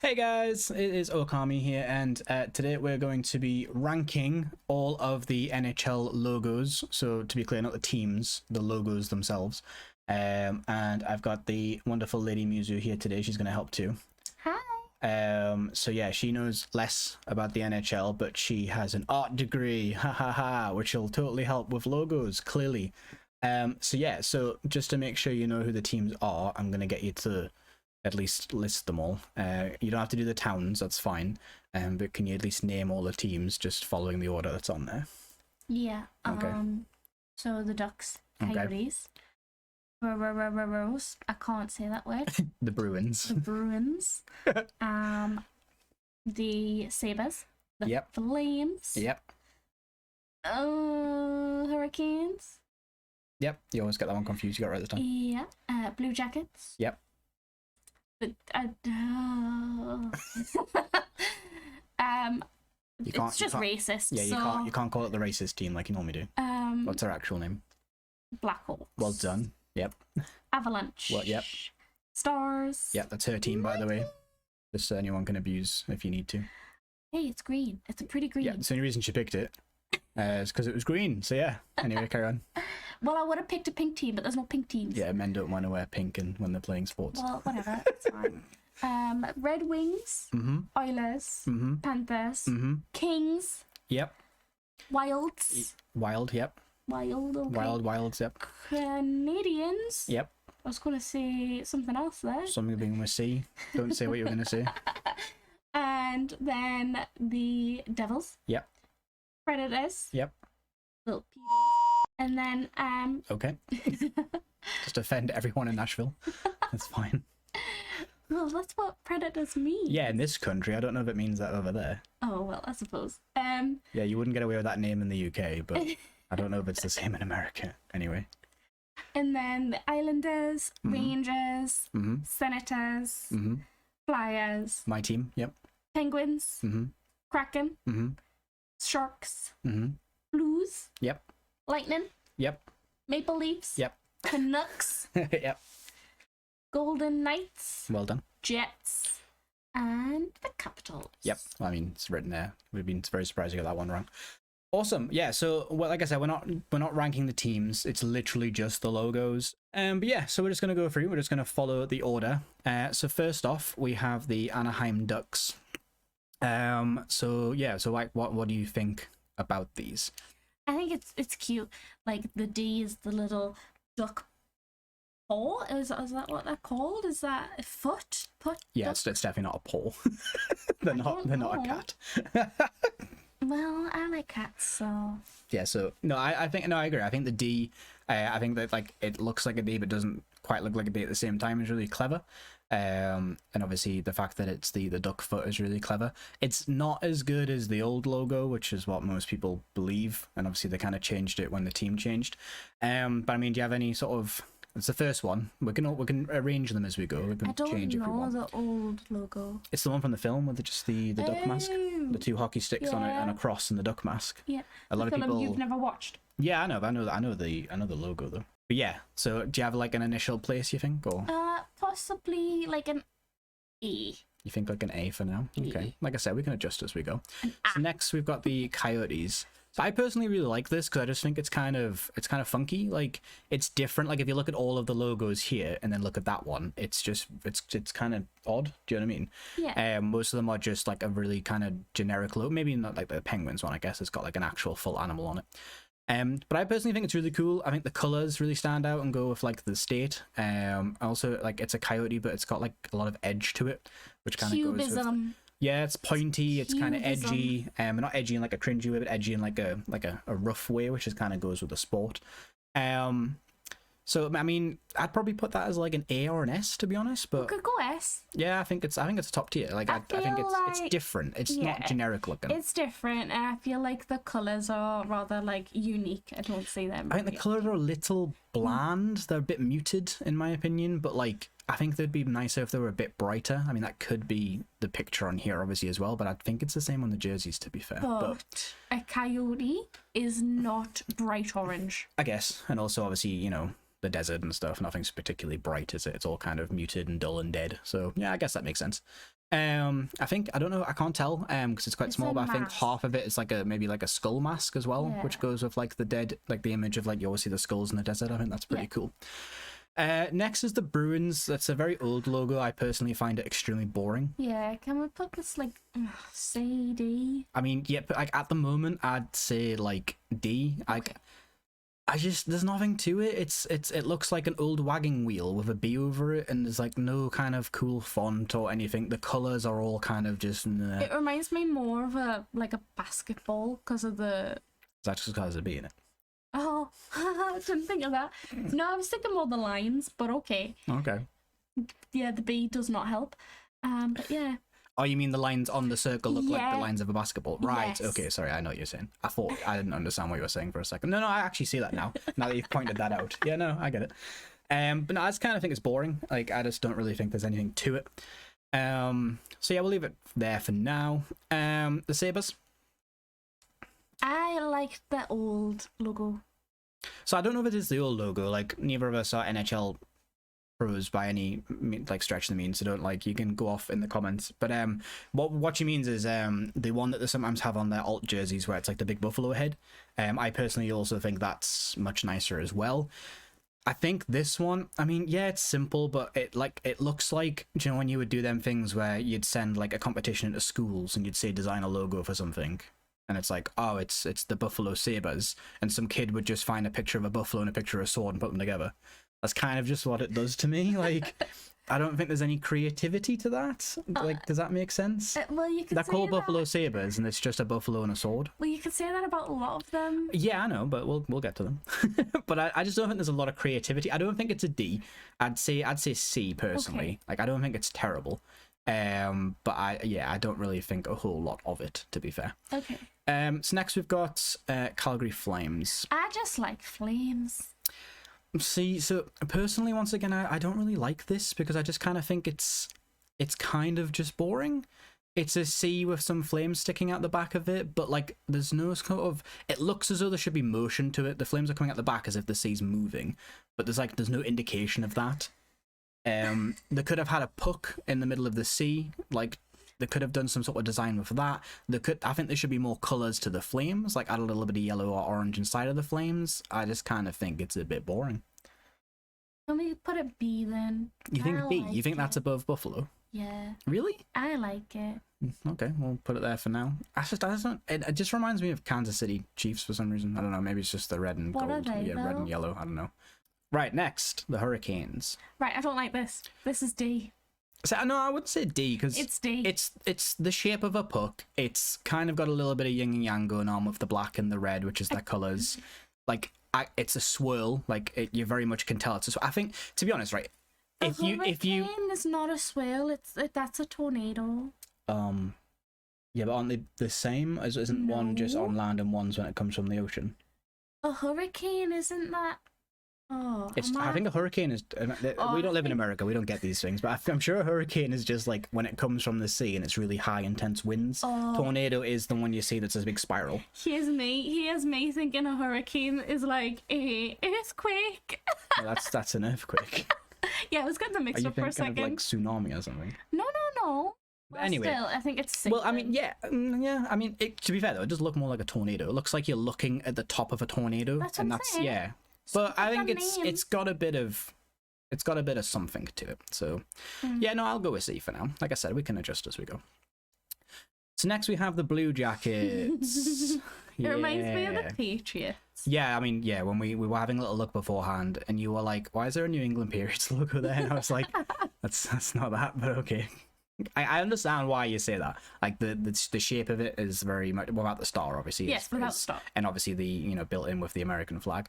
Hey guys, it is Okami here, and today we're going to be ranking all of the NHL logos. So to be clear, not the teams, the logos themselves. And I've got the wonderful Lady Mizu here today. She's going to help too. Hi. So yeah, she knows less about the NHL, but she has an art degree, which will totally help with logos, clearly. So yeah, so just to make sure you know who the teams are, I'm going to get you to at least list them all. You don't have to do the towns, that's fine. But can you at least name all the teams just following the order that's on there? Yeah. Okay. So the Ducks, Okay. Coyotes, Rose. I can't say that word. The Bruins. The Bruins. The Sabres. The Yep. Flames. Yep. Hurricanes. Yep. You always get that one confused. You got it right this time. Yeah. Blue Jackets. Yep. But it's just racist. Yeah, so, you can't call it the racist team like you normally do. What's their actual name? Blackhawks. Well done. Yep. Avalanche. Well, yep. Stars. Yep, that's her team, by the way. Just anyone can abuse if you need to. Hey, it's green. It's a pretty green. Yeah, it's the only reason she picked it. Is because it was green. So yeah. Anyway, carry on. Well, I would have picked a pink team, but there's no pink teams. Yeah, men don't want to wear pink when they're playing sports. Well, whatever. It's fine. Red Wings. Mm-hmm. Oilers. Mm-hmm. Panthers. Mm-hmm. Kings. Yep. Wilds. Wild, yep. Wild, okay. Wilds, yep. Canadians. Yep. I was going to say something else there. Something being with C. Don't say what you were going to say. And then the Devils. Yep. Predators. Yep. Little Peters. And then, Okay. Just offend everyone in Nashville. That's fine. well, that's what predators mean. Yeah, in this country. I don't know if it means that over there. Oh, well, I suppose. Yeah, you wouldn't get away with that name in the UK, but I don't know if it's the same in America. Anyway. And then the Islanders, Mhm. Rangers, Mm-hmm. Senators, Mm-hmm. Flyers, My team. Yep. Penguins, Mm-hmm. Kraken, Mm-hmm. Sharks, Mm-hmm. Blues, Yep. Lightning, Yep. Maple Leafs, Yep. Canucks, Yep. Golden Knights, Well done. Jets, and the Capitals. Yep. I mean, it's written there. We've been very surprised you got that one wrong. Awesome. Yeah. So, well, like I said, we're not ranking the teams. It's literally just the logos. But yeah, so we're just gonna go through. We're just gonna follow the order. So first off, we have the Anaheim Ducks. So yeah. So like, what do you think about these? I think it's cute. Like the D is the little duck paw. Is that what they're called? Is that a foot? Yeah, it's definitely not a paw. They're not a cat. Well, I like cats, so Yeah, so no, I agree. I think the D, I think that like it looks like a D but doesn't quite look like a D at the same time is really clever. And obviously the fact that it's the duck foot is really clever. It's not as good as the old logo, which is what most people believe, and obviously they kind of changed it when the team changed. But I mean, do you have any sort of? It's the first one. We can arrange them as we go. We can I don't change if we know want. the old logo. It's the one from the film with just the duck mask, the two hockey sticks on yeah. a cross and the duck mask. Yeah, A lot of film people. you've never watched. Yeah, I know the logo though. But yeah, so do you have like an initial place you think, or Possibly like an E. you think like an A for now? E. Okay, like I said, we can adjust as we go. An So next we've got the Coyotes. So I personally really like this because I just think it's kind of funky. Like it's different. Like if you look at all of the logos here and then look at that one, it's kind of odd. Do you know what I mean? Yeah. Most of them are just like a really kind of generic logo. Maybe not like the Penguins one. I guess it's got like an actual full animal on it. But I personally think it's really cool. I think the colors really stand out and go with like the state. Also like it's a coyote, but it's got like a lot of edge to it, which kind of goes with. Cubism. Yeah, it's pointy. It's kind of Cubism. edgy. Not edgy in like a cringy way, but edgy in like a rough way, which is kind of goes with the sport. So I mean, I'd probably put that as like an A or an S, to be honest. But Could go S. yeah, I think it's top tier. Like I think it's like- different. It's yeah, not generic looking. It's different, and I feel like the colors are rather like unique. I don't see them. I think the colors are a little bland. They're a bit muted, in my opinion. But like, I think they'd be nicer if they were a bit brighter. I mean, that could be the picture on here, obviously, as well. But I think it's the same on the jerseys, to be fair. But a coyote is not bright orange. I guess, and also obviously, you know, the desert and stuff. Nothing's particularly bright, is it? It's all kind of muted and dull and dead. So yeah, I guess that makes sense. I think I don't know. I can't tell. Because it's quite It's small. a But I think mask. half of it is like maybe like a skull mask as well, Yeah. which goes with like the dead, like the image of like you always see the skulls in the desert. I think that's pretty Yeah. cool. Next is the Bruins. That's a very old logo. I personally find it extremely boring. Yeah, can we put this like CD? I mean, yeah, but like at the moment, I'd say like D. Like, Okay. I just there's nothing to it. It looks like an old wagging wheel with a B over it, and there's like no kind of cool font or anything. The colors are all kind of just. Nah. It reminds me more of a basketball because of the. That's just because of B in it. Oh, I didn't think of that. No, I was thinking more the lines, but okay. Okay. Yeah, the B does not help. But yeah. Oh, you mean the lines on the circle look like the Yeah. lines of a basketball? Right, Yes. okay, sorry, I know what you're saying. I thought I didn't understand what you were saying for a second. No, I actually see that now. Now that you've pointed that out. Yeah, no, I get it. But no, I just kind of think it's boring. Like, I just don't really think there's anything to it. So yeah, we'll leave it there for now. The Sabres. I liked the old logo. So I don't know if it is the old logo. Like, neither of us are NHL pros by any like stretch of the means, so don't like you can go off in the comments, but what she means is the one that they sometimes have on their alt jerseys where it's like the big buffalo head. I personally also think that's much nicer as well. I think this one, I mean, yeah, it's simple, but it looks like, you know, when you would do them things where you'd send like a competition into schools and you'd say design a logo for something, and it's like, oh, it's the Buffalo Sabres, and some kid would just find a picture of a buffalo and a picture of a sword and put them together. That's kind of just what it does to me. Like, I don't think there's any creativity to that. Like, does that make sense? Well, you could They're say called that. Buffalo Sabres, and it's just a buffalo and a sword. Well, you could say that about a lot of them. Yeah, I know, but we'll get to them. But I just don't think there's a lot of creativity. I don't think it's a D. I'd say C personally. Okay. Like, I don't think it's terrible. But I don't really think a whole lot of it, to be fair. Okay. So next we've got Calgary Flames. I just like flames. See, so personally, once again, I don't really like this because I just kind of think it's kind of just boring. It's a C with some flames sticking out the back of it, but like there's no sort of. It looks as though there should be motion to it. The flames are coming out the back as if the C's moving, but there's no indication of that. They could have had a puck in the middle of the C, like. They could have done some sort of design with that. I think there should be more colours to the flames, like add a little bit of yellow or orange inside of the flames. I just kind of think it's a bit boring. Can we put it B then? You think I B? like You think that's it. above Buffalo? Yeah, Really? I like it. Okay, we'll put it there for now. It just reminds me of Kansas City Chiefs for some reason. I don't know. Maybe it's just the red and What are gold. they, Yeah, red though? and yellow. I don't know. Right, next, the Hurricanes. Right, I don't like this. This is D. So no, I wouldn't say D because It's D. it's the shape of a puck. It's kind of got a little bit of yin and yang going on with the black and the red, which is their colors. Like it's a swirl. Like you very much can tell it's a swirl. I think, to be honest, right? If you hurricane is not a swirl. That's a tornado. yeah, but aren't they the same? Isn't one just No. on land and one's when it comes from the ocean? A hurricane isn't that? Oh, I think a hurricane is. We don't live in America. We don't get these things, but I'm sure a hurricane is just like when it comes from the sea and it's really high, intense winds. Oh. Tornado is the one you see that's a big spiral. Here's me thinking a hurricane is like a earthquake. Well, that's an earthquake. Yeah, I was going to Are mix you up for a thinking second. of like tsunami or something? No. Well, Anyway. still, I think it's Well, I sinking. mean, yeah. I mean, to be fair though, it does look more like a tornado. It looks like you're looking at the top of a tornado, That's what and I'm that's saying. yeah. But I think Some it's names. got a bit of something to it. So yeah, no, I'll go with C for now. Like I said, we can adjust as we go. So next we have the Blue Jackets. It reminds me of Yeah. the Patriots. Yeah, I mean, yeah, when we were having a little look beforehand, and you were like, "Why is there a New England Patriots logo there?" And I was like, "That's not that," but okay. I understand why you say that. Like the shape of it is very much without the star, obviously. Yes, without the star. and obviously the built in with the American flag.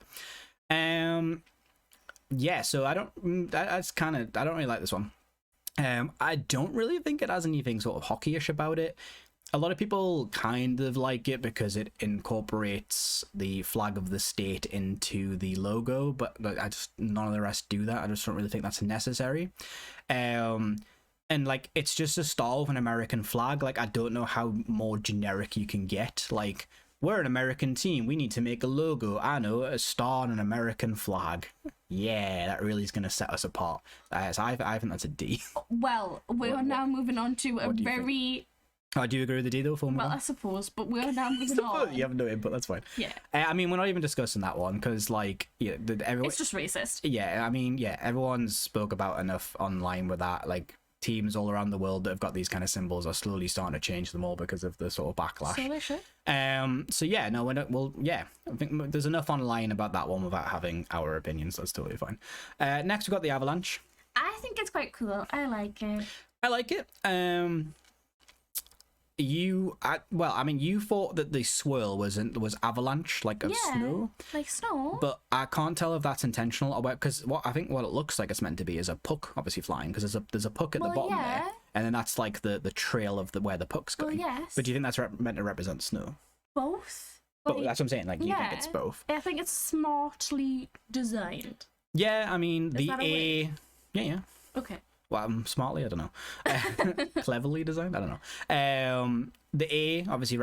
Yeah. So I don't really like this one. I don't really think it has anything sort of hockeyish about it. A lot of people kind of like it because it incorporates the flag of the state into the logo, but none of the rest do that. I just don't really think that's necessary. And like it's just a star with an American flag. Like I don't know how more generic you can get. Like we're an American team. We need to make a logo. I know, a star and an American flag. Yeah, that really is going to set us apart. So I think that's a D. Well, we are now moving on to a do you very... Oh, do you agree with the D though? Well, I suppose, but we are now moving on. You have no input, that's fine. Yeah. I mean, we're not even discussing that one because, like, yeah, everyone. It's just racist. Yeah, I mean, yeah, everyone's spoke about enough online with that. Like, teams all around the world that have got these kind of symbols are slowly starting to change them all because of the sort of backlash. So they should. So yeah, no, we're not, well, yeah, I think there's enough online about that one without having our opinions. That's totally fine. Next, we've got the Avalanche. I think it's quite cool. I like it. I like it. You thought that the swirl was avalanche, like of snow, like snow. but I can't tell if that's intentional or because what it looks like it's meant to be is a puck, obviously flying, because there's a puck at the bottom there, and then that's like the trail of where the puck's going. Well, yes. But do you think that's meant to represent snow? Both. But that's what I'm saying. Like, you think it's both? I think it's smartly designed. Yeah, I mean the A. Yeah. Okay. Well, smartly, I don't know. Cleverly designed, I don't know. The A obviously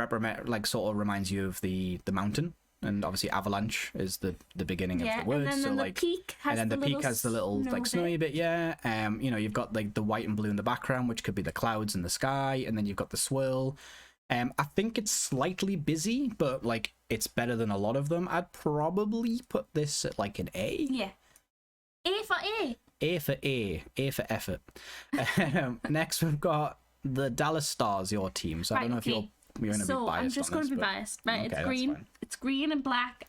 sort of reminds you of the mountain, and obviously avalanche is the beginning of the word. And then so the peak has the peak has the little like snowy bit. Yeah. You've got like the white and blue in the background, which could be the clouds in the sky, and then you've got the swirl. I think it's slightly busy, but like it's better than a lot of them. I'd probably put this at like an A. Yeah. A for A. A for effort. Next, we've got the Dallas Stars, your team. So I don't know if you're going to be biased. I'm just going to be biased. Right, okay, it's green. It's green and black.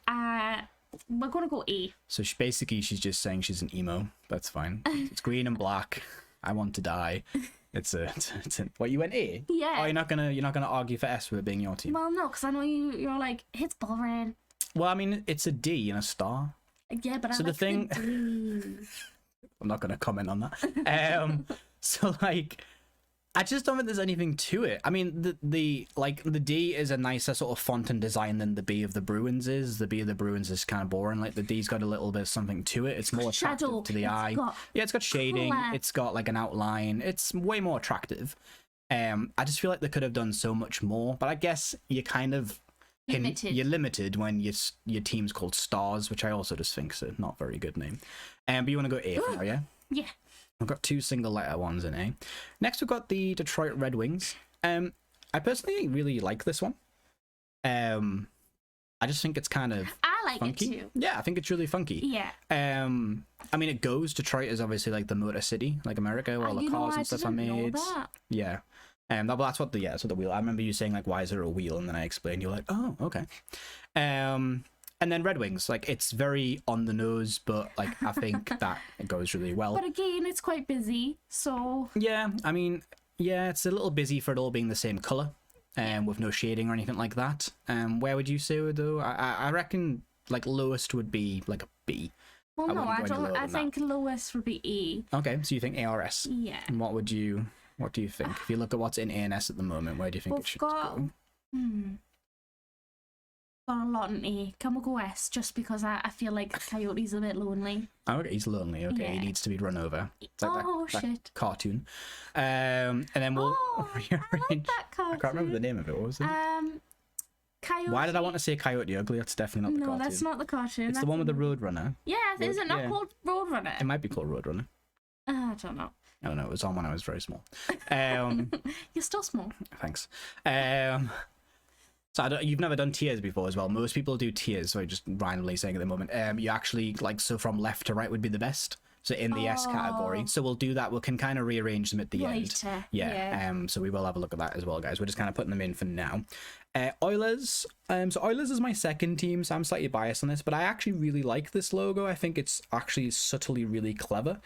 We're going to go A. So she's just saying she's an emo. That's fine. It's green and black. I want to die. It's a what, you went A? Yeah. Oh, you're not gonna argue for S with it being your team. Well, no, because I know you're like, it's boring. Well, I mean, it's a D and a star. Yeah, but so I like the D. I'm not going to comment on that. So like, I just don't think there's anything to it. I mean, the D is a nicer sort of font and design than the B of the Bruins is. The B of the Bruins is kind of boring. Like the D's got a little bit of something to it. It's more attractive to the eye. Yeah, it's got shading. Color. It's got like an outline. It's way more attractive. I just feel like they could have done so much more. But I guess you kind of you're limited when your team's called Stars, which I also just think is a not very good name. But you want to go A for now, yeah? Yeah. I've got 2 single letter ones in A. Next, we've got the Detroit Red Wings. I personally really like this one. I just think it's kind of funky. It too. Yeah, I think it's really funky. Yeah. I mean, it goes. Detroit is obviously like the Motor City, like America, where all the cars and stuff are made. Yeah. That's what the wheel. I remember you saying like, why is there a wheel? And then I explained. You're like, oh, okay. And then Red Wings, like it's very on the nose, but like I think that it goes really well. But again, it's quite busy, so yeah. I mean, yeah, it's a little busy for it all being the same color, with no shading or anything like that. Where would you say though? I reckon like lowest would be like a B. Well, no, I don't. I think lowest would be E. Okay, so you think A or S? Yeah. And what do you think? If you look at what's in A and S at the moment, where do you think it should go? Got a lot in A. Can we go S? Just because I feel like Coyote's a bit lonely. Oh, okay, he's lonely. Okay, yeah. He needs to be run over. It's like that cartoon. And then we'll. I like that cartoon. I can't remember the name of it. What was it? Coyote. Why did I want to say Coyote Ugly? That's definitely not the cartoon. No, that's not the cartoon. It's the one with the Roadrunner. Yeah, is it not called Roadrunner? It might be called Roadrunner. I don't know. I don't know. It was on when I was very small. You're still small. Thanks. So you've never done tiers before as well. Most people do tiers, so I'm just randomly saying at the moment. You actually so from left to right would be the best. So in the S category. So we'll do that. We can kind of rearrange them at the end. Yeah. So we will have a look at that as well, guys. We're just kind of putting them in for now. Oilers. So Oilers is my second team, so I'm slightly biased on this, but I actually really like this logo. I think it's actually subtly really clever.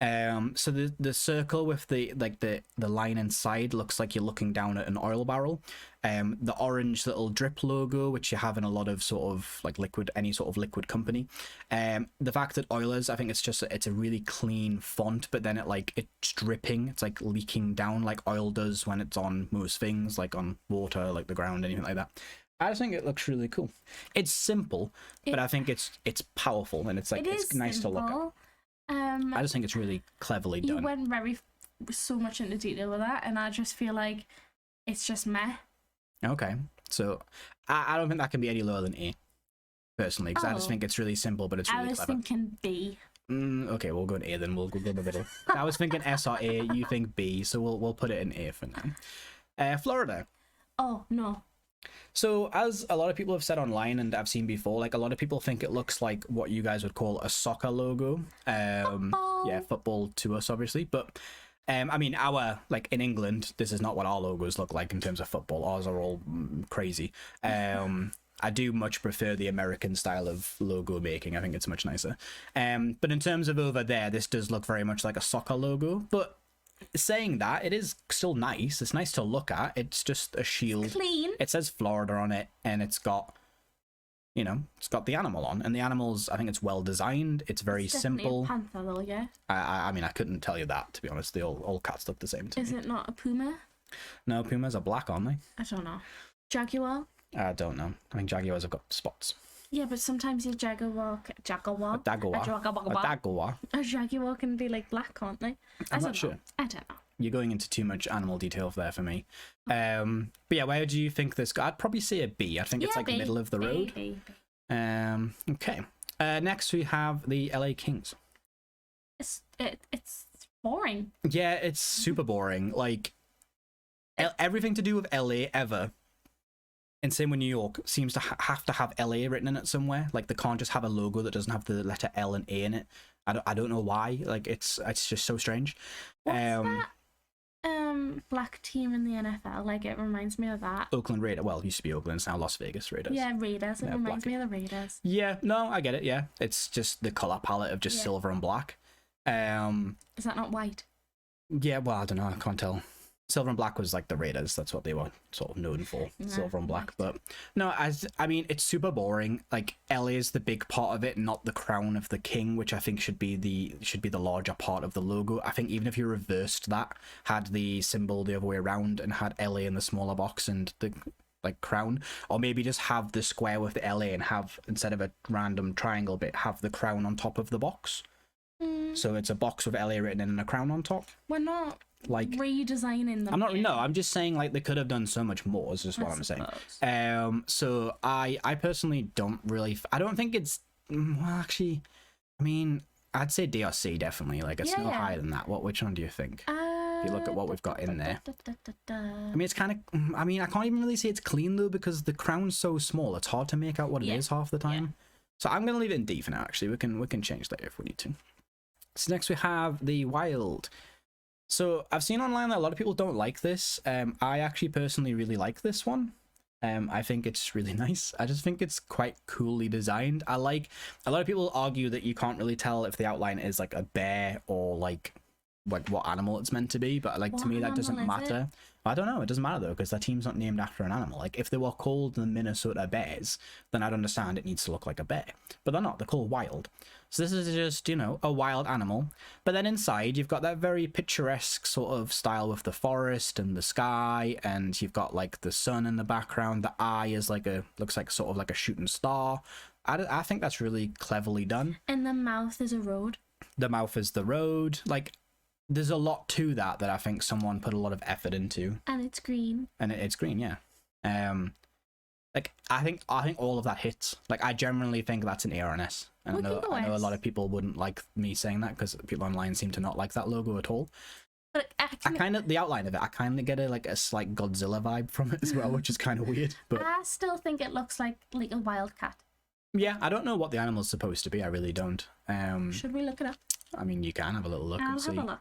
So the circle with the line inside looks like you're looking down at an oil barrel. The orange little drip logo, which you have in a lot of sort of like any sort of liquid company. The fact that Oilers, I think it's a really clean font, but then it's dripping. It's like leaking down like oil does when it's on most things, like on water, like the ground, anything like that. I just think it looks really cool. It's simple, but I think it's powerful, and it's nice to look at. I just think it's really cleverly done. You went so much into detail with that, and I just feel like it's just meh. Okay, So I don't think that can be any lower than A, personally, because I just Oh. think it's really simple, but it's really I was clever. thinking B. Okay, we'll go in A then. We'll go in the middle. I was thinking S or A. You think B, so we'll put it in A for now. Florida. Oh, no. So, as a lot of people have said online and I've seen before, like a lot of people think it looks like what you guys would call a soccer logo. Football. Yeah, football to us, obviously. But, I mean, like in England, this is not what our logos look like in terms of football. Ours are all crazy. I do much prefer the American style of logo making. I think it's much nicer. But in terms of over there, this does look very much like a soccer logo. But saying that, it is still nice. It's nice to look at. It's just a shield. Clean. It says Florida on it, and it's got, it's got the animal on. And the animal's, I think it's well designed. It's very It's definitely simple. a panther, though, yeah. I mean, I couldn't tell you that, to be honest. All cats look the same to Is me. it not a puma? No, pumas are black, aren't they? I don't know. Jaguar? I don't know. I think jaguars have got spots. Yeah, but sometimes your jaguar. A jaguar. A jaguar can be like black, can't they? I'm not sure. I don't know. You're going into too much animal detail there for me. But yeah, where do you think this? I'd probably say a B. I think it's like B, middle of the road. B. Okay. Next we have the LA Kings. It's boring. Yeah, it's super boring. Like everything to do with LA ever. And same with New York, seems to have to have LA written in it somewhere. Like they can't just have a logo that doesn't have the letter L and A in it. I don't know why. Like it's just so strange. What's that black team in the NFL? Like it reminds me of that. Oakland Raiders. Well, it used to be Oakland. It's now Las Vegas Raiders. Yeah, Raiders. It reminds me of the Raiders. Yeah, no, I get it. Yeah, it's just the color palette of just silver and black. Is that not white? Yeah, well, I don't know. I can't tell. Silver and black was like the Raiders. That's what they were sort of known for, silver and black. But no, I mean, it's super boring. Like LA is the big part of it, not the crown of the king, which I think should be the larger part of the logo. I think even if you reversed that, had the symbol the other way around and had LA in the smaller box and the like crown, or maybe just have the square with the LA and have, instead of a random triangle bit, have the crown on top of the box. So it's a box with LA written in and a crown on top. We're not like redesigning them. I'm just saying like they could have done so much more, is just what I'm saying. So I personally don't think it's, well, actually, I mean, I'd say D or C definitely. Like it's no higher than that. Which one do you think? If you look at what we've got in there. I mean, it's kind of, I mean, I can't even really say it's clean though, because the crown's so small. It's hard to make out what it is half the time. So I'm going to leave it in D for now, actually. We can change that if we need to. So next we have the Wild. So I've seen online that a lot of people don't like this. I actually personally really like this one. I think it's really nice. I just think it's quite coolly designed. A lot of people argue that you can't really tell if the outline is like a bear or like what animal it's meant to be, but like to me that doesn't matter. I don't know, it doesn't matter though, because their team's not named after an animal. Like if they were called the Minnesota Bears, then I'd understand it needs to look like a bear, but they're not. They're called Wild. So this is just, a wild animal. But then inside you've got that very picturesque sort of style with the forest and the sky, and you've got like the sun in the background. The eye is looks like sort of like a shooting star. I think that's really cleverly done. And the mouth is a road. The mouth is the road. Like there's a lot to that I think someone put a lot of effort into. And it's green. And it's green, yeah. Like I think all of that hits. Like I generally think that's an A or an S. And I know a lot of people wouldn't like me saying that, because people online seem to not like that logo at all. But I kind of, the outline of it, I kind of get a slight Godzilla vibe from it as well, which is kind of weird. But I still think it looks like a wildcat. Yeah, I don't know what the animal's supposed to be. I really don't. Should we look it up? I mean, you can have a little look and see. Have a look.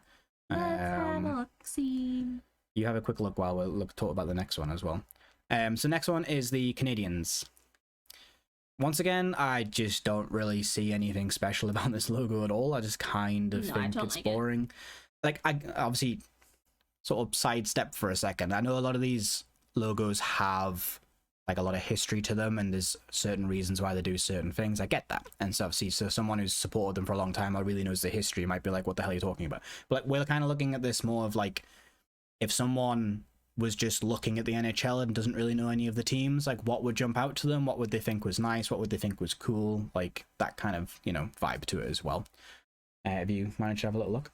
Let's have a look. See. You have a quick look while we'll talk about the next one as well. So next one is the Canadians. Once again, I just don't really see anything special about this logo at all. I just kind of think it's boring. Like, I obviously sort of sidestep for a second. I know a lot of these logos have like a lot of history to them, and there's certain reasons why they do certain things. I get that. And so obviously, so someone who's supported them for a long time or really knows the history might be like, what the hell are you talking about? But like, we're kind of looking at this more of like, if someone was just looking at the NHL and doesn't really know any of the teams, like what would jump out to them? What would they think was nice? What would they think was cool? Like that kind of, vibe to it as well. Have you managed to have a little look?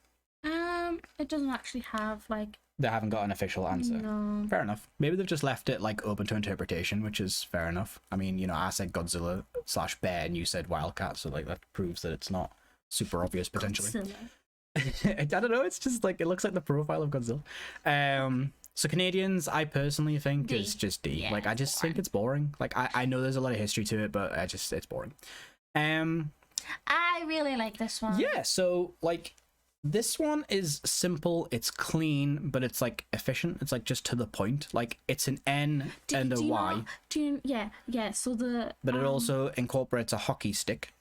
It doesn't actually have like They haven't got an official answer. No. Fair enough. Maybe they've just left it like open to interpretation, which is fair enough. I mean, you know, I said Godzilla / bear, and you said Wildcat, so like that proves that it's not super obvious potentially. Godzilla. I don't know. It's just like it looks like the profile of Godzilla. So Canadians, I personally think D. is just D. Yeah, Like I just think it's boring. Like I know there's a lot of history to it, but it's boring. I really like this one. Yeah. So like. This one is simple, it's clean, but it's like efficient. It's like just to the point. Like it's an N and a Y. So the but it also incorporates a hockey stick.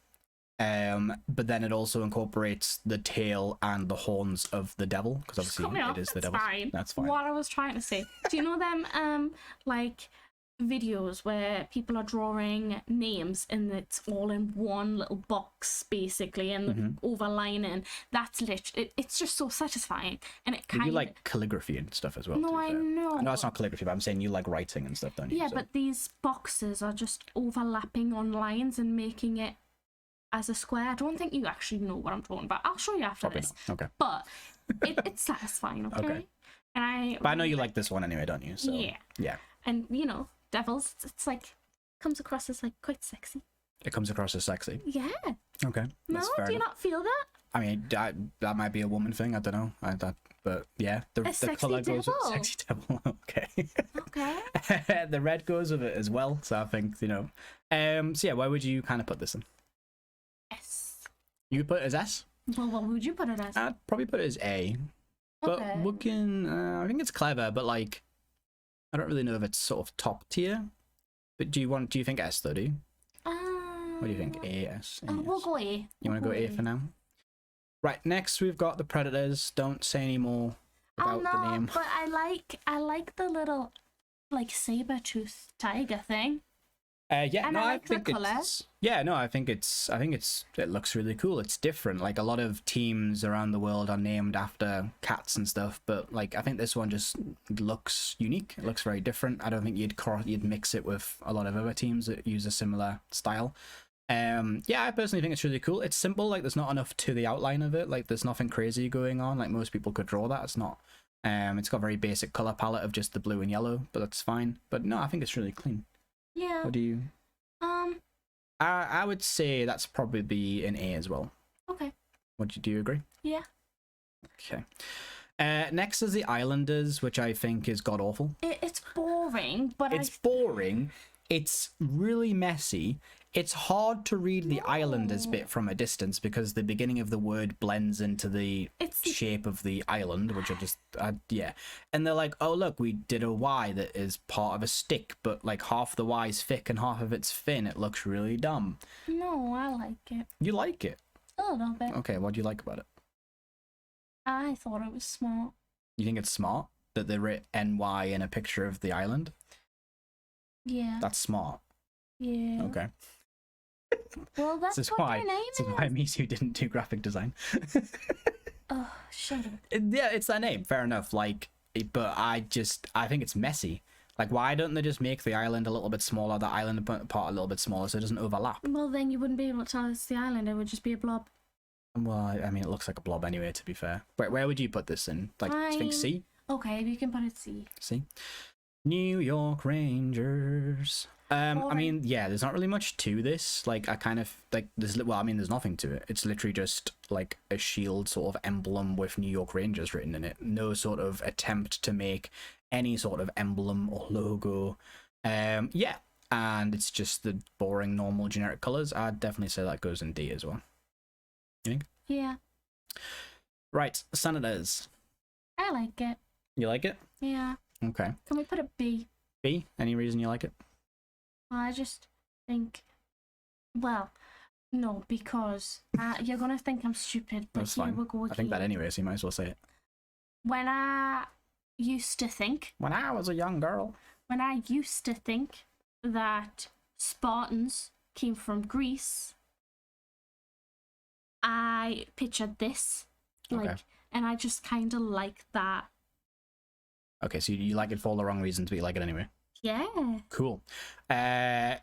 But then it also incorporates the tail and the horns of the devil, because obviously it is the devil. That's fine. What I was trying to say. Do you know them like videos where people are drawing names and it's all in one little box basically, and overlining? That's literally it's just so satisfying, and it kind of... You like calligraphy and stuff as well. No, I know. No, it's not calligraphy, but I'm saying you like writing and stuff, don't you? Yeah, but these boxes are just overlapping on lines and making it as a square. I don't think you actually know what I'm talking about. I'll show you after Probably this. not. Okay. But it's satisfying, okay? And But I know you like this one anyway, don't you? So yeah. And you know, devils, it's like comes across as like quite sexy. It comes across as sexy. Yeah. Okay. No, do you not feel that? I mean, that might be a woman thing. I don't know. But yeah, the color goes with sexy devil. Okay. Okay. The red goes with it as well. So I think, you know. So yeah, where would you kind of put this in? S. You would put it as S? Well, what would you put it as? I'd probably put it as A. But looking, I think it's clever, but like, I don't really know if it's sort of top tier. But do you think S though? Do you? What do you think? A, S? We'll go A. You want to go A for now? Right. Next, we've got the Predators. Don't say any more about the name. But I like the little like saber-tooth tiger thing. Yeah, and no, I think it's it looks really cool. It's different. Like a lot of teams around the world are named after cats and stuff, but like I think this one just looks unique. It looks very different. I don't think you'd mix it with a lot of other teams that use a similar style. Yeah, I personally think it's really cool. It's simple. Like there's not enough to the outline of it. Like there's nothing crazy going on. Like most people could draw that. It's not. It's got a very basic color palette of just the blue and yellow, but that's fine. But no, I think it's really clean. Yeah. What do you? I would say that's probably an A as well. Okay. Do you agree? Yeah. Okay. Next is the Islanders, which I think is god awful. It's boring, but it's boring. It's really messy. It's hard to read the Islanders bit from a distance because the beginning of the word blends into the shape of the island, which are just, yeah. And they're like, oh, look, we did a Y that is part of a stick, but like half the Y is thick and half of it's thin. It looks really dumb. No, I like it. You like it? A little bit. Okay, what do you like about it? I thought it was smart. You think it's smart that they wrote NY in a picture of the island? Yeah. That's smart. Yeah. Okay. Well, that's what their name is. That's why Mizu didn't do graphic design. Oh, shut up. Yeah, it's their name. Fair enough. Like, but I think it's messy. Like, why don't they just make the island a little bit smaller, the island part a little bit smaller, so it doesn't overlap? Well, then you wouldn't be able to tell it's the island. It would just be a blob. Well, I mean, it looks like a blob anyway, to be fair. Where would you put this in? Like, do you think C? Okay, you can put it C. C. New York Rangers. I mean, yeah, there's not really much to this. Like, I kind of like there's there's nothing to it. It's literally just like a shield sort of emblem with New York Rangers written in it. No sort of attempt to make any sort of emblem or logo. Yeah, and it's just the boring, normal, generic colors. I'd definitely say that goes in D as well. You think? Yeah. Right, Senators. I like it. You like it? Yeah. Okay. Can we put a B? B? Any reason you like it? I just think, well, no, because you're gonna think I'm stupid. But that's fine. I think that anyway, so you might as well say it. When I used to think, when I was a young girl, that Spartans came from Greece, I pictured this, like, and I just kind of like that. Okay, so you like it for all the wrong reasons, but you like it anyway. Yeah. Cool. I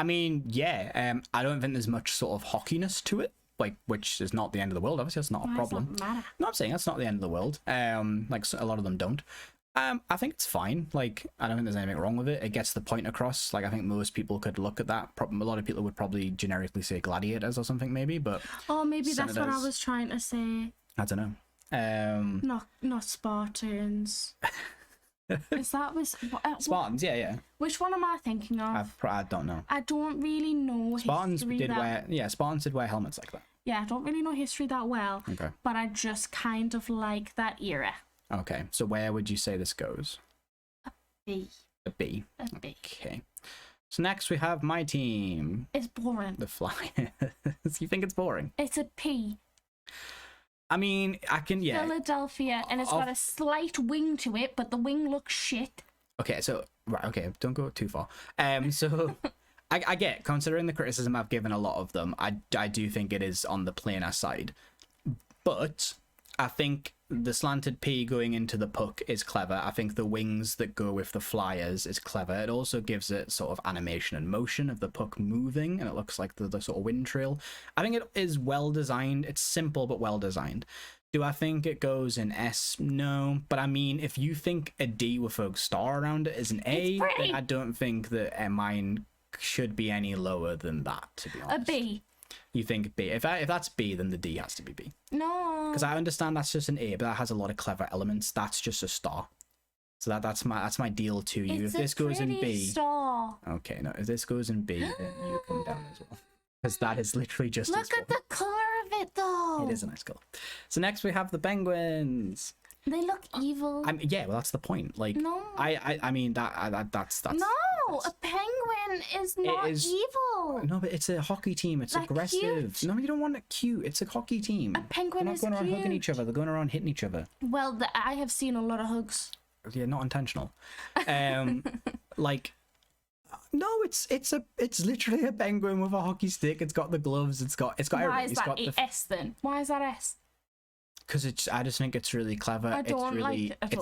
mean, yeah. I don't think there's much sort of hockeyness to it, like, which is not the end of the world. Obviously, that's not a Why does problem. that matter? No, I'm saying that's not the end of the world. Like a lot of them don't. I think it's fine. Like, I don't think there's anything wrong with it. It gets the point across. Like, I think most people could look at that. A lot of people would probably generically say gladiators or something, maybe. But Oh, maybe that's what I Senators. was trying to say. I don't know. Not Spartans. Is that was Spartans, yeah. which one am I thinking of? I don't know. I don't really know Spartans history did that. Spartans did wear helmets like that. Yeah, I don't really know history that well. Okay. But I just kind of like that era. Okay. So where would you say this goes? B. A B. A B. Okay. So next we have my team, It's boring. the Flyers. You think it's boring? It's a P. I mean, Philadelphia, and it's got a slight wing to it, but the wing looks shit. Okay, so right, okay, don't go too far. So I get, considering the criticism I've given a lot of them, I do think it is on the plainer side, but I think the slanted P going into the puck is clever. I think the wings that go with the Flyers is clever. It also gives it sort of animation and motion of the puck moving, and it looks like the sort of wind trail. I think it is well designed. It's simple but well designed. Do I think it goes in S? No. But I mean, if you think a D with a star around it is an A, then I don't think that mine should be any lower than that, to be honest. A B. You think B? If that's B, then the D has to be B. No. Because I understand that's just an A, but that has a lot of clever elements. That's just a star. So that's my deal to you. It's if this goes in pretty B, star. okay, no. If this goes in B, then you come down as well. Because that is literally just. Look at the color of it, though. It is a nice color. So next we have the Penguins. They look evil. I mean, yeah, well, that's the point. Like, No. I mean that's. No, a penguin is not is- evil. No, but it's a hockey team. It's They're aggressive. cute. No, you don't want it cute. It's a hockey team. A penguin They're is not going around hugging cute. each other. They're going around hitting each other. Well, I have seen a lot of hugs. Yeah, not intentional. Like, no, it's literally a penguin with a hockey stick. It's got the gloves. It's got Why everything. is It's that got the S then? Why is that S? because I just think it's really clever. I don't it's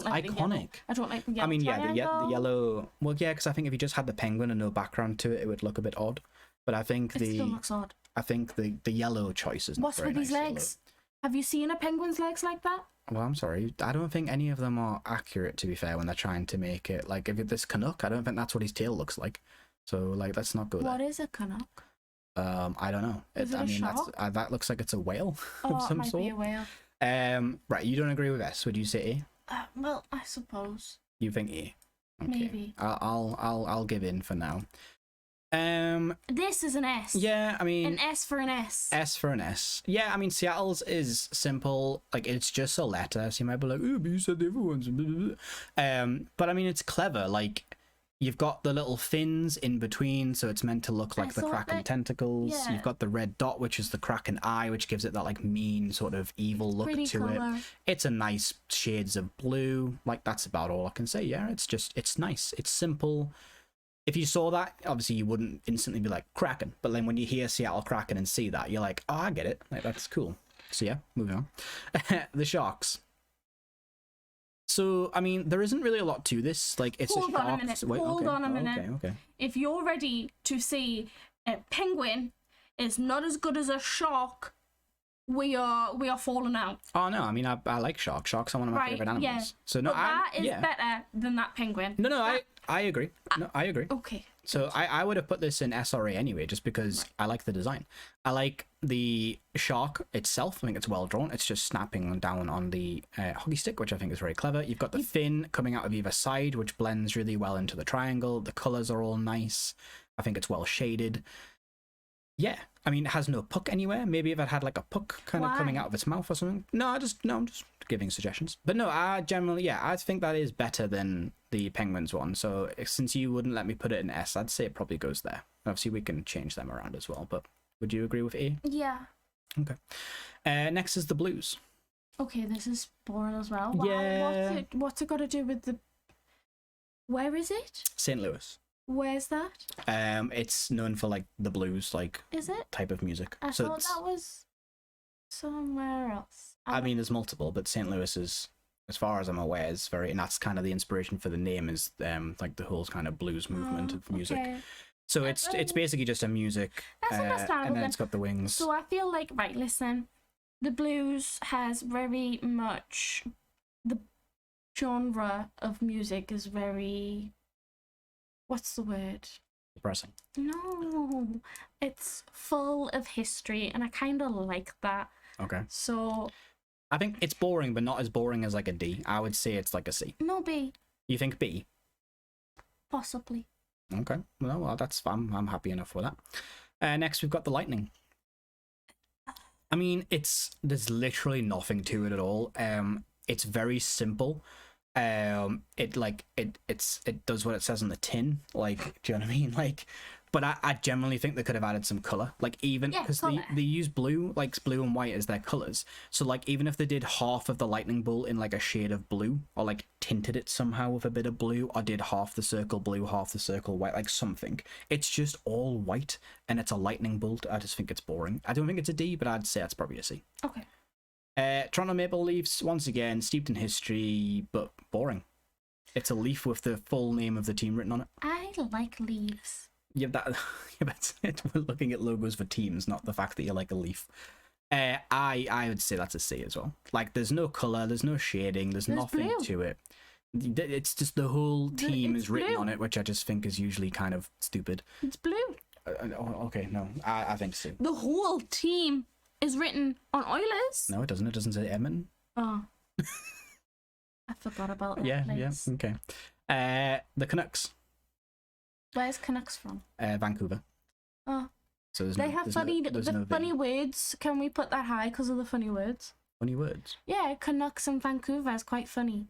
like the iconic. yellow. I don't like the yellow. I mean, yeah, the triangle. yellow. Well, yeah, because I think if you just had the penguin and no background to it, it would look a bit odd. But I think It still looks odd. I think the yellow choice is not What's very with these nice yellow. legs? Have you seen a penguin's legs like that? Well, I'm sorry. I don't think any of them are accurate, to be fair, when they're trying to make it. Like, if this Canuck, I don't think that's what his tail looks like. So, like, let's not go there. What is a Canuck? I don't know. Is it I a mean, shark? that looks like it's a whale Oh, of it some might sort. be a whale. Right, you don't agree with S? Would you say A? Well, I suppose. You think A? Okay. Maybe. I'll give in for now. This is an S. Yeah, I mean, An S for an S. S for an S. Yeah, I mean, Seattle's is simple. Like, it's just a letter. So you might be like, oh, but you said the other ones. Blah, blah, blah. But I mean, it's clever. Like, you've got the little fins in between, so it's meant to look like the thought Kraken that- tentacles. yeah. You've got the red dot, which is the Kraken eye, which gives it that, like, mean sort of evil look Pretty to it. colour. It's a nice shades of blue. Like, that's about all I can say. Yeah, it's nice. It's simple. If you saw that, obviously you wouldn't instantly be like Kraken, but then when you hear Seattle Kraken and see that, you're like, oh, I get it. Like, that's cool. So yeah, moving on. The Sharks. So I mean, there isn't really a lot to this. Like, it's Hold a on a shark. minute. Wait, Hold okay. on a minute. Okay. If you're ready to see a penguin is not as good as a shark, we are falling out. Oh no, I mean, I like sharks. Sharks are one of my Right, favorite animals. yeah. So no, But that is yeah. better than that penguin. No, I agree. No, I agree. Okay. So I would have put this in SRA anyway, just because I like the design. I like the shark itself. I think it's well drawn. It's just snapping down on the hockey stick, which I think is very clever. You've got the fin coming out of either side, which blends really well into the triangle. The colors are all nice. I think it's well shaded. Yeah, I mean, it has no puck anywhere. Maybe if it had like a puck kind of coming Why? out of its mouth or something. I'm just giving suggestions. But no, I generally, yeah, I think that is better than the Penguins one. So since you wouldn't let me put it in S, I'd say it probably goes there. Obviously, we can change them around as well. But would you agree with A? Yeah. Okay. Next is the Blues. Okay, this is boring as well. Wow, Yeah. What's it got to do with the... Where is it? St. Louis. Where's that? It's known for like the blues, like Is it? type of music. I So thought it's, that was somewhere else. I mean, there's multiple, but St. Louis is, as far as I'm aware, is very, and that's kind of the inspiration for the name is like the whole kind of blues movement of music. Okay. So it's basically just a music, That's understandable and then then. it's got the wings. So I feel like, right, listen, the blues has very much, the genre of music is very, what's the word? Depressing. No, it's full of history, and I kind of like that. Okay. So I think it's boring, but not as boring as like a D. I would say it's like a C. no B, You think B? possibly. Okay. Well, that's fine. I'm happy enough with that. Next, we've got the lightning. I mean, there's literally nothing to it at all. It's very simple. It does what it says on the tin. Like, do you know what I mean? Like, but I generally think they could have added some color. Like, even because they use blue, like blue and white as their colors. So like, even if they did half of the lightning bolt in like a shade of blue, or like tinted it somehow with a bit of blue, or did half the circle blue, half the circle white, like something. It's just all white, and it's a lightning bolt. I just think it's boring. I don't think it's a D, but I'd say it's probably a C. Okay. Toronto Maple Leafs, once again, steeped in history, but boring. It's a leaf with the full name of the team written on it. I like leaves. Yeah, that's it. We're looking at logos for teams, not the fact that you like a leaf. I would say that's a C as well. Like, there's no color, there's no shading, there's nothing blue. to it. It's just the whole team is written blue. on it, which I just think is usually kind of stupid. It's blue. Okay, no, I think C. The whole team is written on Oilers. No, it doesn't. It doesn't say Edmonton. Oh. I forgot about that Yeah, place. okay. The Canucks. Where's Canucks from? Vancouver. Oh. So there's They no, have there's funny, no, there's the no V. funny words. Can we put that high because of the funny words? Funny words. Yeah, Canucks and Vancouver is quite funny.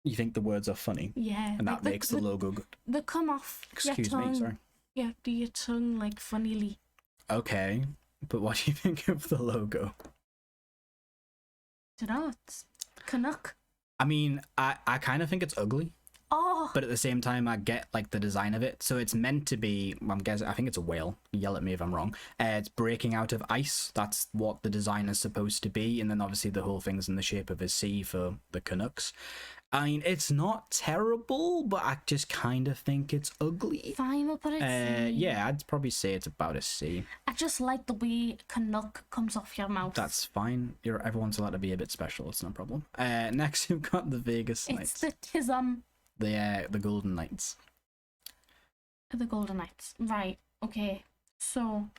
You think the words are funny? Yeah. And like that makes the logo good. They come off your Excuse tongue. me, sorry. Yeah, do your tongue like funnily. Okay, but what do you think of the logo? I don't know, it's Canuck. I mean, I kind of think it's ugly, Oh, but at the same time, I get like the design of it. So it's meant to be. I'm guessing. I think it's a whale. Yell at me if I'm wrong. It's breaking out of ice. That's what the design is supposed to be. And then obviously the whole thing's in the shape of a C for the Canucks. I mean, it's not terrible, but I just kind of think it's ugly. fine, we'll put it C. Yeah, I'd probably say it's about a C. I just like the way Canuck comes off your mouth. That's fine. Everyone's allowed to be a bit special. It's no problem. Next, we've got the Vegas It's Knights. the Tism. The Golden Knights. The Golden Knights. Right, okay. So,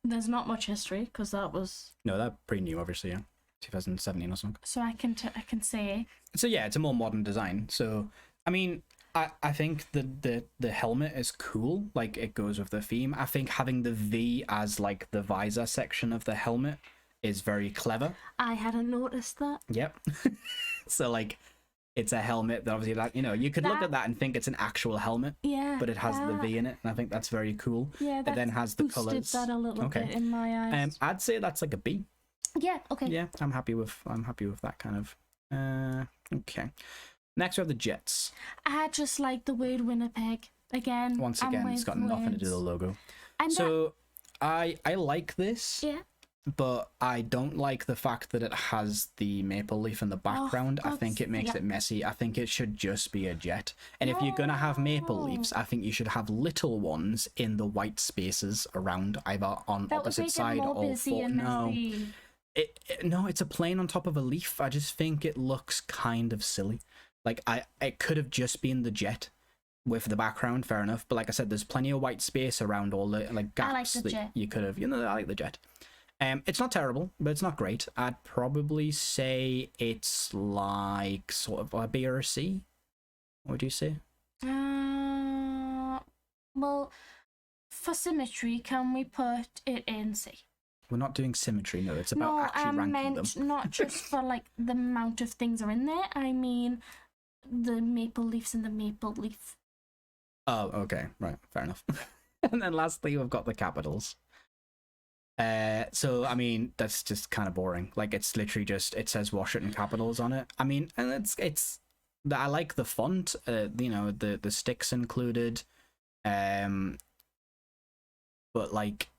there's not much history, because that was... No, they're pretty new, obviously, yeah. 2017 or something. So I can say... So yeah, it's a more modern design. So, I mean, I think the helmet is cool. Like, it goes with the theme. I think having the V as, like, the visor section of the helmet is very clever. I hadn't noticed that. Yep. So, like... It's a helmet that obviously, like, you know, you could look at that and think it's an actual helmet, Yeah. but it has the V in it, and I think that's very cool. Yeah, It then has the boosted colors. that a little bit in my eyes. I'd say that's like a B. Yeah, okay. Yeah, I'm happy with that kind of. Okay. Next we have the Jets. I just like the word Winnipeg. Again. Once again, it's got nothing to do with the logo. And So I like this. yeah. But I don't like the fact that it has the maple leaf in the background. I think it makes it messy. I think it should just be a jet. And if you're going to have maple leaves, I think you should have little ones in the white spaces around, either on opposite side or four. No. No, it's a plane on top of a leaf. I just think it looks kind of silly. Like, it could have just been the jet with the background, fair enough. But like I said, there's plenty of white space around all the like gaps the that jet. you could have. I like the jet. It's not terrible, but it's not great. I'd probably say it's like sort of a B or a C. What would you say? Well, for symmetry, can we put it in C? We're not doing symmetry, no. It's about No, actually I ranking meant them. not just for like the amount of things are in there. I mean, the maple leaves and the maple leaf. Oh, okay, right, fair enough. And then lastly, we've got the Capitals. So I mean, that's just kind of boring. Like, it's literally just, it says Washington Capitals on it. I mean, and it's I like the font. The sticks included. But like,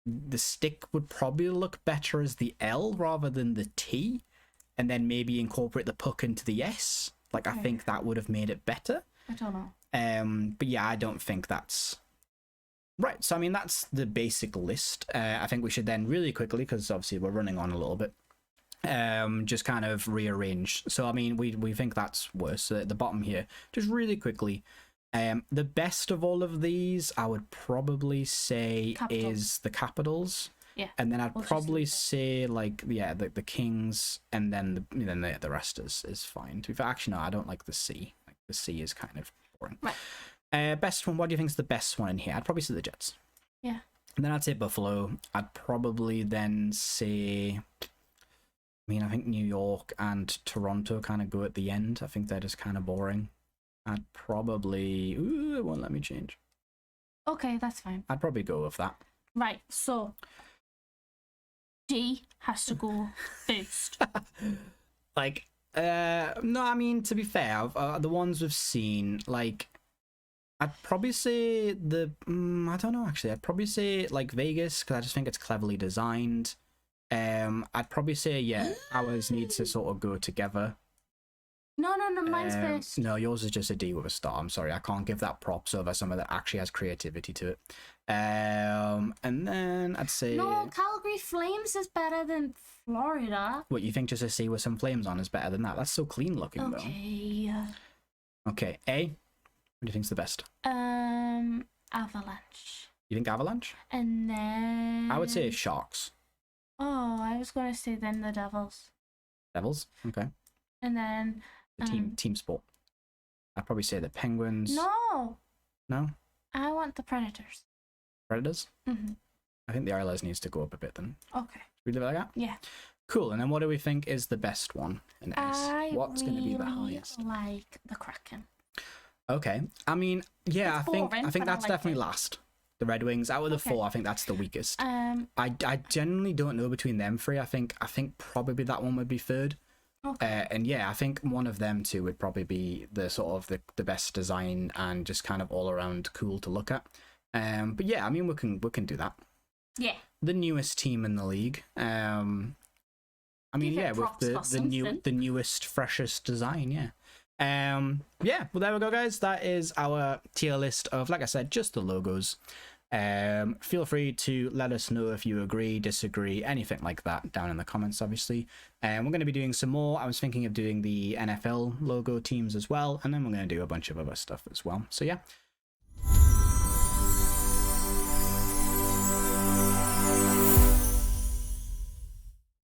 the stick would probably look better as the L rather than the T, and then maybe incorporate the puck into the S. Like, I think that would have made it better. I don't know. But yeah, I don't think that's right. So I mean, that's the basic list. I think we should then really quickly, because obviously we're running on a little bit, just kind of rearrange. So I mean, we think that's worse. So at the bottom here, just really quickly, the best of all of these, I would probably say Capitals. is the Capitals. Yeah. And then I'd We'll just probably leave it. say like the Kings, and then the rest is fine. To be fair, actually no, I don't like the C. Like the C is kind of boring. Right. Best one. What do you think is the best one in here? I'd probably say the Jets. Yeah. And then I'd say Buffalo. I'd probably then say. I mean, I think New York and Toronto kind of go at the end. I think they're just kind of boring. I'd probably. Ooh, it won't let me change. Okay, that's fine. I'd probably go with that. Right, so D has to go first. Like, no, I mean, to be fair, the ones we've seen, like, I'd probably say I don't know, actually. I'd probably say, like, Vegas, because I just think it's cleverly designed. I'd probably say, yeah, ours need to sort of go together. No, mine's first. No, yours is just a D with a star. I'm sorry, I can't give that props over something that actually has creativity to it. And then I'd say... No, Calgary Flames is better than Florida. What, you think just a C with some flames on is better than that? That's so clean looking, Okay. though. Okay, A. What do you think's the best? Avalanche. You think Avalanche? And then... I would say Sharks. Oh, I was going to say then the Devils. Devils? Okay. And then... The team sport. I'd probably say the Penguins. No! No? I want the Predators. Predators? Mm-hmm. I think the Oilers needs to go up a bit then. Okay. We leave it like that? Yeah. Cool. And then what do we think is the best one in S? I What's going to be the really highest? like the Kraken. Okay. I mean, yeah, It's I think boring, but I that's like definitely it. last. The Red Wings, out of the Okay. four, I think that's the weakest. I genuinely don't know between them three. I think probably that one would be third. Okay. And yeah, I think one of them two would probably be the sort of the best design and just kind of all around cool to look at. But yeah, I mean we can do that. Yeah. The newest team in the league. I mean, Give it yeah, with props for something. the newest, freshest design, yeah. Yeah, well there we go, guys. That is our tier list of, like I said, just the logos. Feel free to let us know if you agree, disagree, anything like that down in the comments, obviously. We're going to be doing some more. I was thinking of doing the NFL logo teams as well, and then we're going to do a bunch of other stuff as well. So yeah,